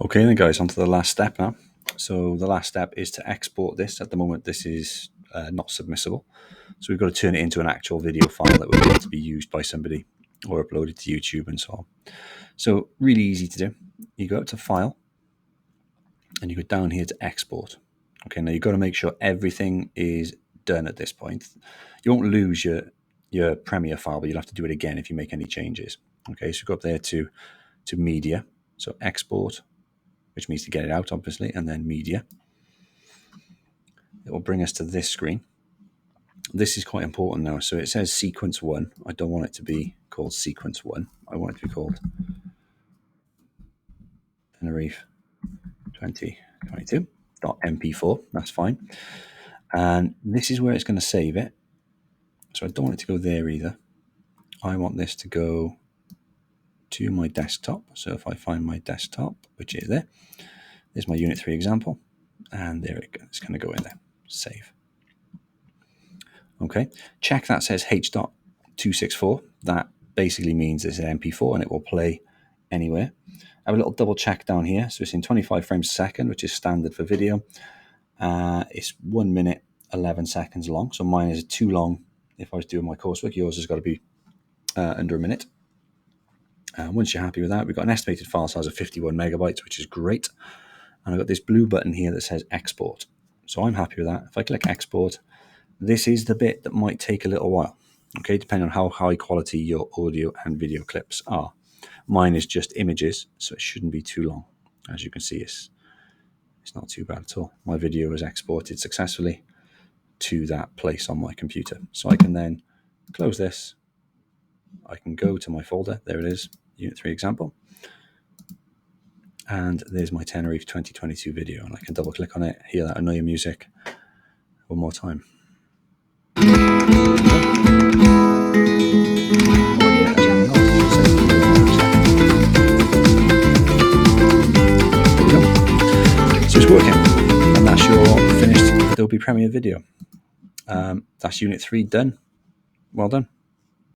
Okay then guys, on to the last step now. So the last step is to export this. At the moment this is not submissible. So we've got to turn it into an actual video file that will be able to be used by somebody or uploaded to YouTube and so on. So really easy to do. You go up to File and you go down here to Export. Okay, now you've got to make sure everything is done at this point. You won't lose your Premiere file, but you'll have to do it again if you make any changes. Okay, so go up there to Media, so Export, which means to get it out, obviously, and then Media. It will bring us to this screen. This is quite important now. So it says Sequence 1. I don't want it to be called Sequence 1. I want it to be called Tenerife 2022.mp4. That's fine. And this is where it's going to save it. So I don't want it to go there either. I want this to go to my desktop. So if I find my desktop, which is there, there's my Unit 3 example. And there it goes. It's going to go in there. Save. Okay. Check that says H.264. That basically means it's an MP4 and it will play anywhere. I have a little double check down here. So it's in 25 frames a second, which is standard for video. It's 1 minute, 11 seconds long. So mine is too long if I was doing my coursework. Yours has got to be under a minute. Once you're happy with that, we've got an estimated file size of 51 megabytes, which is great. And I've got this blue button here that says Export. So I'm happy with that. If I click Export, this is the bit that might take a little while. Okay, depending on how high quality your audio and video clips are. Mine is just images, so it shouldn't be too long. As you can see, it's not too bad at all. My video is exported successfully to that place on my computer. So I can then close this. I can go to my folder. There it is, Unit 3 example. And there's my Tenerife 2022 video. And I can double click on it, hear that annoying music one more time. So it's working, and that's your finished Adobe Premiere video. That's Unit 3 done. Well done.